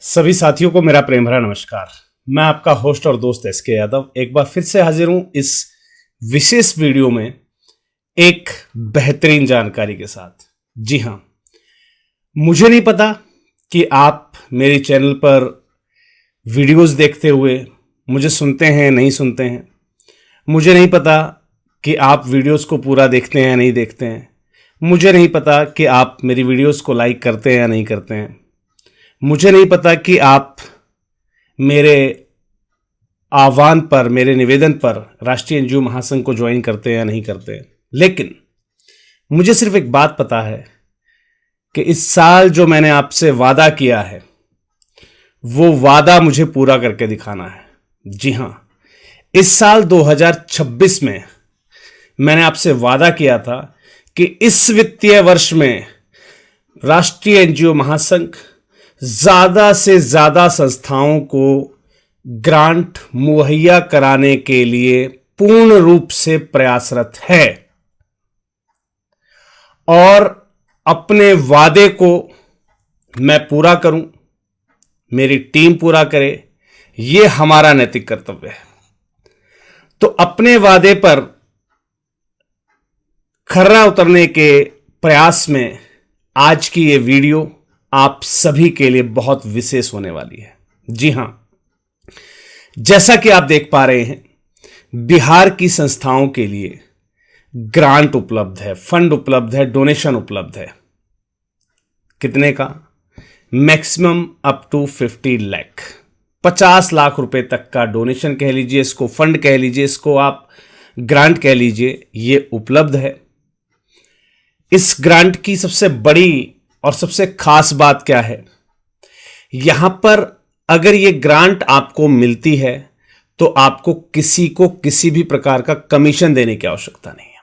सभी साथियों को मेरा प्रेम भरा नमस्कार। मैं आपका होस्ट और दोस्त एस के यादव एक बार फिर से हाजिर हूं इस विशेष वीडियो में एक बेहतरीन जानकारी के साथ। जी हां, मुझे नहीं पता कि आप मेरे चैनल पर वीडियोस देखते हुए मुझे सुनते हैं नहीं सुनते हैं। मुझे नहीं पता कि आप वीडियोस को पूरा देखते हैं या नहीं देखते हैं। मुझे नहीं पता कि आप मेरी वीडियोस को लाइक करते हैं या नहीं करते हैं। मुझे नहीं पता कि आप मेरे आह्वान पर, मेरे निवेदन पर राष्ट्रीय एनजीओ महासंघ को ज्वाइन करते हैं या नहीं करते हैं। लेकिन मुझे सिर्फ एक बात पता है कि इस साल जो मैंने आपसे वादा किया है वो वादा मुझे पूरा करके दिखाना है। जी हां, इस साल 2026 में मैंने आपसे वादा किया था कि इस वित्तीय वर्ष में राष्ट्रीय एनजीओ महासंघ ज्यादा से ज्यादा संस्थाओं को ग्रांट मुहैया कराने के लिए पूर्ण रूप से प्रयासरत है और अपने वादे को मैं पूरा करूं, मेरी टीम पूरा करे, यह हमारा नैतिक कर्तव्य है। तो अपने वादे पर खरा उतरने के प्रयास में आज की यह वीडियो आप सभी के लिए बहुत विशेष होने वाली है। जी हां, जैसा कि आप देख पा रहे हैं, बिहार की संस्थाओं के लिए ग्रांट उपलब्ध है, फंड उपलब्ध है, डोनेशन उपलब्ध है। कितने का? Maximum up to 50 lakh, 50 lakh रुपए तक का डोनेशन कह लीजिए, इसको फंड कह लीजिए, इसको आप ग्रांट कह लीजिए, यह उपलब्ध है। इस ग्रांट की सबसे बड़ी और सबसे खास बात क्या है? यहां पर अगर यह ग्रांट आपको मिलती है तो आपको किसी को किसी भी प्रकार का कमीशन देने की आवश्यकता नहीं है।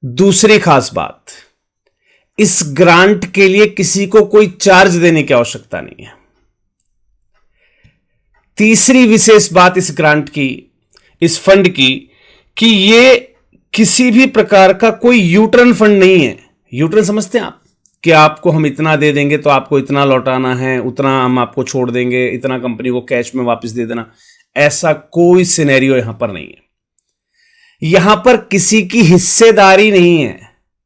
दूसरी खास बात, इस ग्रांट के लिए किसी को कोई चार्ज देने की आवश्यकता नहीं है। तीसरी विशेष बात इस ग्रांट की, इस फंड की, कि यह किसी भी प्रकार का कोई यूटर्न फंड नहीं है। यूटर्न समझते हैं आप? कि आपको हम इतना दे देंगे तो आपको इतना लौटाना है, उतना हम आपको छोड़ देंगे, इतना कंपनी को कैश में वापस दे देना। ऐसा कोई सिनेरियो यहां पर नहीं है। यहां पर किसी की हिस्सेदारी नहीं है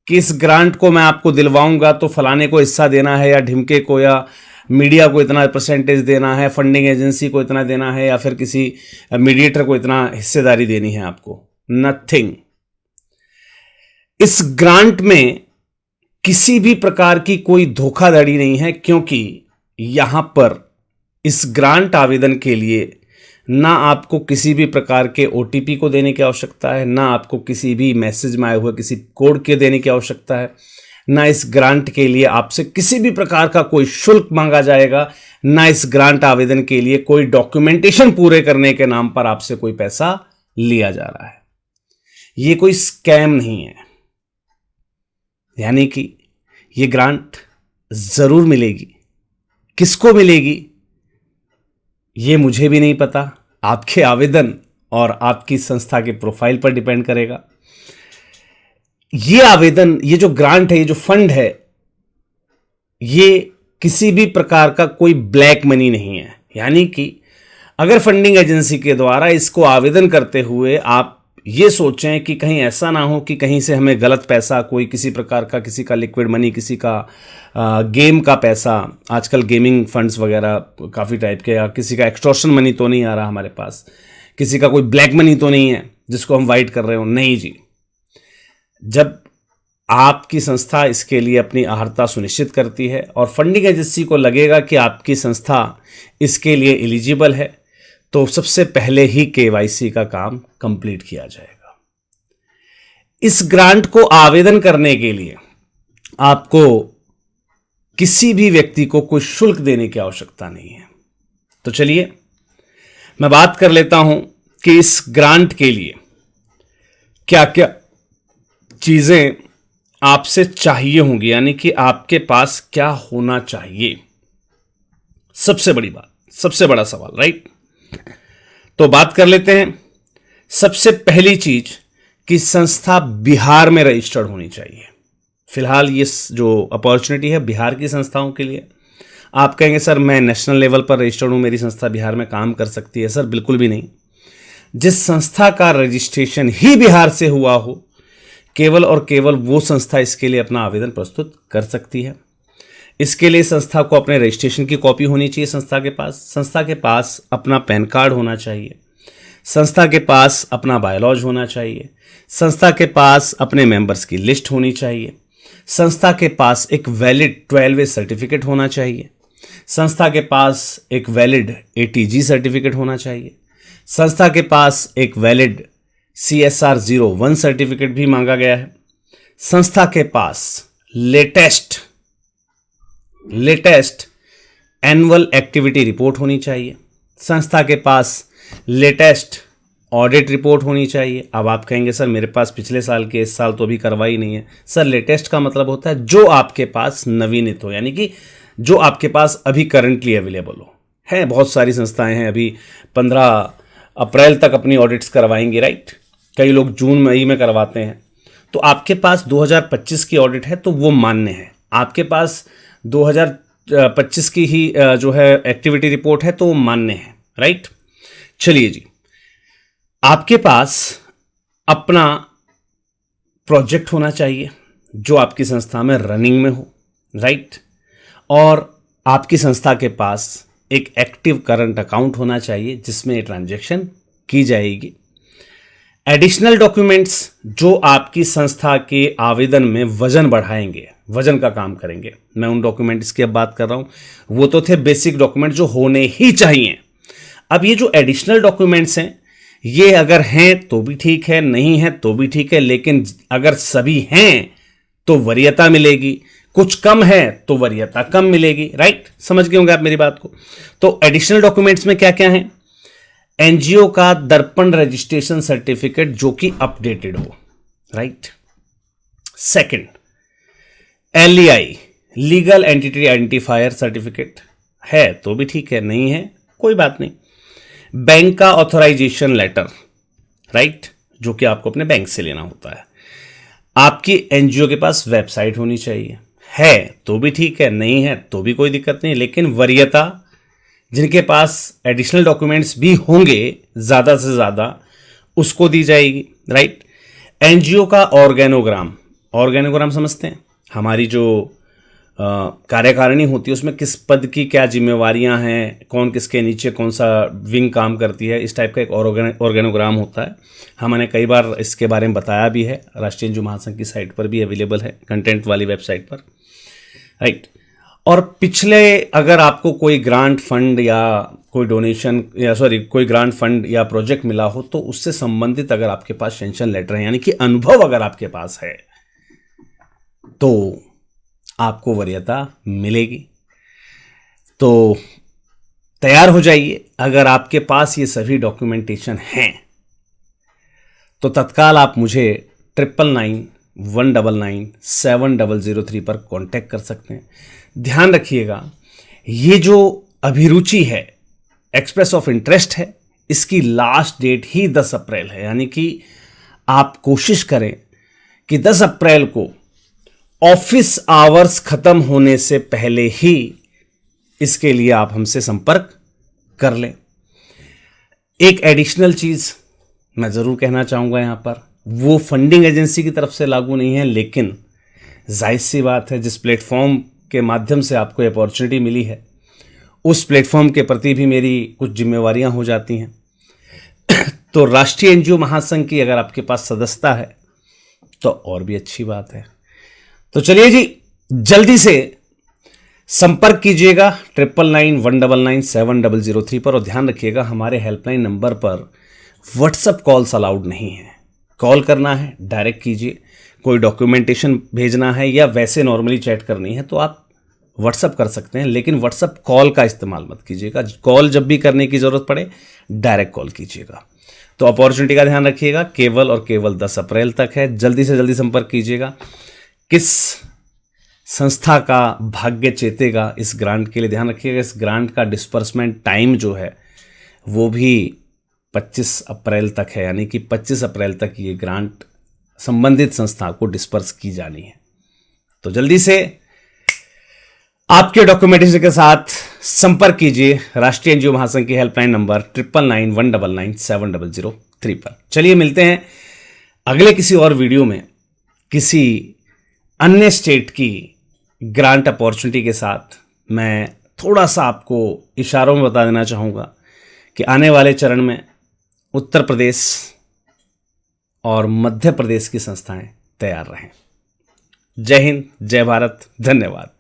कि इस ग्रांट को मैं आपको दिलवाऊंगा तो फलाने को हिस्सा देना है या ढिमके को या मीडिया को इतना परसेंटेज देना है, फंडिंग एजेंसी को इतना देना है या फिर किसी मीडिएटर को इतना हिस्सेदारी देनी है आपको। नथिंग। इस ग्रांट में किसी भी प्रकार की कोई धोखाधड़ी नहीं है, क्योंकि यहां पर इस ग्रांट आवेदन के लिए ना आपको किसी भी प्रकार के ओटीपी को देने की आवश्यकता है, ना आपको किसी भी मैसेज में आए हुए किसी कोड के देने की आवश्यकता है, ना इस ग्रांट के लिए आपसे किसी भी प्रकार का कोई शुल्क मांगा जाएगा, ना इस ग्रांट आवेदन के लिए कोई डॉक्यूमेंटेशन पूरे करने के नाम पर आपसे कोई पैसा लिया जा रहा है। यह कोई स्कैम नहीं है। यानी कि यह ग्रांट जरूर मिलेगी। किसको मिलेगी यह मुझे भी नहीं पता, आपके आवेदन और आपकी संस्था के प्रोफाइल पर डिपेंड करेगा। यह आवेदन, ये जो ग्रांट है, ये जो फंड है, ये किसी भी प्रकार का कोई ब्लैक मनी नहीं है। यानी कि अगर फंडिंग एजेंसी के द्वारा इसको आवेदन करते हुए आप ये सोचें कि कहीं ऐसा ना हो कि कहीं से हमें गलत पैसा, कोई किसी प्रकार का, किसी का लिक्विड मनी, किसी का गेम का पैसा, आजकल गेमिंग फंड्स वगैरह काफ़ी टाइप के, या किसी का एक्सटॉर्शन मनी तो नहीं आ रहा हमारे पास, किसी का कोई ब्लैक मनी तो नहीं है जिसको हम वाइट कर रहे हो। नहीं जी, जब आपकी संस्था इसके लिए अपनी अहर्ता सुनिश्चित करती है और फंडिंग एजेंसी को लगेगा कि आपकी संस्था इसके लिए एलिजिबल है, तो सबसे पहले ही केवाईसी का काम कंप्लीट किया जाएगा। इस ग्रांट को आवेदन करने के लिए आपको किसी भी व्यक्ति को कोई शुल्क देने की आवश्यकता नहीं है। तो चलिए मैं बात कर लेता हूं कि इस ग्रांट के लिए क्या क्या चीजें आपसे चाहिए होंगी, यानी कि आपके पास क्या होना चाहिए। सबसे बड़ी बात, सबसे बड़ा सवाल, राइट? तो बात कर लेते हैं। सबसे पहली चीज कि संस्था बिहार में रजिस्टर्ड होनी चाहिए। फिलहाल ये जो अपॉर्चुनिटी है बिहार की संस्थाओं के लिए। आप कहेंगे सर मैं नेशनल लेवल पर रजिस्टर्ड हूँ, मेरी संस्था बिहार में काम कर सकती है। सर बिल्कुल भी नहीं। जिस संस्था का रजिस्ट्रेशन ही बिहार से हुआ हो, केवल और केवल वो संस्था इसके लिए अपना आवेदन प्रस्तुत कर सकती है। इसके लिए संस्था को अपने रजिस्ट्रेशन की कॉपी होनी चाहिए संस्था के पास अपना पैन कार्ड होना चाहिए, संस्था के पास अपना बायोलॉज होना चाहिए, संस्था के पास अपने मेंबर्स की लिस्ट होनी चाहिए, संस्था के पास एक वैलिड 12वे सर्टिफिकेट होना चाहिए, संस्था के पास एक वैलिड ATG सर्टिफिकेट होना चाहिए, संस्था के पास एक वैलिड CSR 01 सर्टिफिकेट भी मांगा गया है, संस्था के पास लेटेस्ट एनुअल एक्टिविटी रिपोर्ट होनी चाहिए, संस्था के पास लेटेस्ट ऑडिट रिपोर्ट होनी चाहिए। अब आप कहेंगे सर मेरे पास पिछले साल के, इस साल तो अभी करवाई नहीं है। सर लेटेस्ट का मतलब होता है जो आपके पास नवीनित हो, यानी कि जो आपके पास अभी करंटली अवेलेबल हो। है बहुत सारी संस्थाएं हैं अभी 15 अप्रैल तक अपनी ऑडिट्स करवाएंगी, राइट। कई लोग जून मई में करवाते हैं। तो आपके पास 2025 की ऑडिट है तो वो मान्य है। आपके पास 2025 की ही जो है एक्टिविटी रिपोर्ट है तो वो मान्य है, राइट। चलिए जी, आपके पास अपना प्रोजेक्ट होना चाहिए जो आपकी संस्था में रनिंग में हो, राइट। और आपकी संस्था के पास एक एक्टिव करंट अकाउंट होना चाहिए जिसमें ये ट्रांजैक्शन की जाएगी। एडिशनल डॉक्यूमेंट्स जो आपकी संस्था के आवेदन में वजन बढ़ाएंगे, वजन का काम करेंगे, मैं उन डॉक्यूमेंट्स की अब बात कर रहा हूं। वो तो थे बेसिक डॉक्यूमेंट जो होने ही चाहिए। अब ये जो एडिशनल डॉक्यूमेंट्स हैं, ये अगर हैं तो भी ठीक है, नहीं है तो भी ठीक है, लेकिन अगर सभी हैं तो वरीयता मिलेगी, कुछ कम है तो वरीयता कम मिलेगी, राइट। समझ गए होंगे आप मेरी बात को। तो एडिशनल डॉक्यूमेंट्स में क्या क्या है? एनजीओ का दर्पण रजिस्ट्रेशन सर्टिफिकेट जो कि अपडेटेड हो, right. Second, LEI legal entity identifier certificate है तो भी ठीक है, नहीं है कोई बात नहीं। बैंक का ऑथराइजेशन लेटर, राइट, जो कि आपको अपने बैंक से लेना होता है। आपकी एनजीओ के पास वेबसाइट होनी चाहिए, है तो भी ठीक है, नहीं है तो भी कोई दिक्कत नहीं, लेकिन वरीयता जिनके पास एडिशनल डॉक्यूमेंट्स भी होंगे ज़्यादा से ज़्यादा उसको दी जाएगी, राइट। एनजीओ का ऑर्गेनोग्राम समझते हैं? हमारी जो कार्यकारिणी होती है उसमें किस पद की क्या जिम्मेवारियां हैं, कौन किसके नीचे कौन सा विंग काम करती है, इस टाइप का एक ऑर्गेनोग्राम होता है। हमने कई बार इसके बारे में बताया भी है, राष्ट्रीय एनजीओ महासंघ की साइट पर भी अवेलेबल है, कंटेंट वाली वेबसाइट पर, राइट। और पिछले अगर आपको कोई ग्रांट फंड या कोई डोनेशन या कोई ग्रांट फंड या प्रोजेक्ट मिला हो तो उससे संबंधित अगर आपके पास सेंशन लेटर है, यानी कि अनुभव अगर आपके पास है, तो आपको वरीयता मिलेगी। तो तैयार हो जाइए। अगर आपके पास ये सभी डॉक्यूमेंटेशन हैं तो तत्काल आप मुझे 9991997003 पर कांटेक्ट कर सकते हैं। ध्यान रखिएगा, ये जो अभिरुचि है, एक्सप्रेस ऑफ इंटरेस्ट है, इसकी लास्ट डेट ही 10 अप्रैल है, यानी कि आप कोशिश करें कि 10 अप्रैल को ऑफिस आवर्स खत्म होने से पहले ही इसके लिए आप हमसे संपर्क कर लें। एक एडिशनल चीज मैं जरूर कहना चाहूंगा यहां पर, वो फंडिंग एजेंसी की तरफ से लागू नहीं है, लेकिन जाहिर सी बात है जिस प्लेटफॉर्म के माध्यम से आपको अपॉर्चुनिटी मिली है उस प्लेटफॉर्म के प्रति भी मेरी कुछ जिम्मेवारियां हो जाती हैं। तो राष्ट्रीय एनजीओ महासंघ की अगर आपके पास सदस्यता है तो और भी अच्छी बात है। तो चलिए जी, जल्दी से संपर्क कीजिएगा 9991997003 पर। और ध्यान रखिएगा, हमारे हेल्पलाइन नंबर पर व्हाट्सएप कॉल्स अलाउड नहीं है। कॉल करना है डायरेक्ट कीजिए, कोई डॉक्यूमेंटेशन भेजना है या वैसे नॉर्मली चैट करनी है तो आप व्हाट्सएप कर सकते हैं, लेकिन व्हाट्सएप कॉल का इस्तेमाल मत कीजिएगा। कॉल जब भी करने की ज़रूरत पड़े डायरेक्ट कॉल कीजिएगा। तो अपॉर्चुनिटी का ध्यान रखिएगा, केवल और केवल 10 अप्रैल तक है। जल्दी से जल्दी संपर्क कीजिएगा। किस संस्था का भाग्य चेतेगा इस ग्रांट के लिए ध्यान रखिएगा। इस ग्रांट का डिस्पर्समेंट टाइम जो है वो भी 25 अप्रैल तक है, यानी कि 25 अप्रैल तक ये ग्रांट संबंधित संस्था को डिस्पर्स की जानी है। तो जल्दी से आपके डॉक्यूमेंटेशन के साथ संपर्क कीजिए राष्ट्रीय एनजीओ महासंघ की हेल्पलाइन नंबर 9991997003 पर। चलिए मिलते हैं अगले किसी और वीडियो में किसी अन्य स्टेट की ग्रांट अपॉर्चुनिटी के साथ। मैं थोड़ा सा आपको इशारों में बता देना चाहूँगा कि आने वाले चरण में उत्तर प्रदेश और मध्य प्रदेश की संस्थाएं तैयार रहें। जय हिंद, जय भारत, धन्यवाद।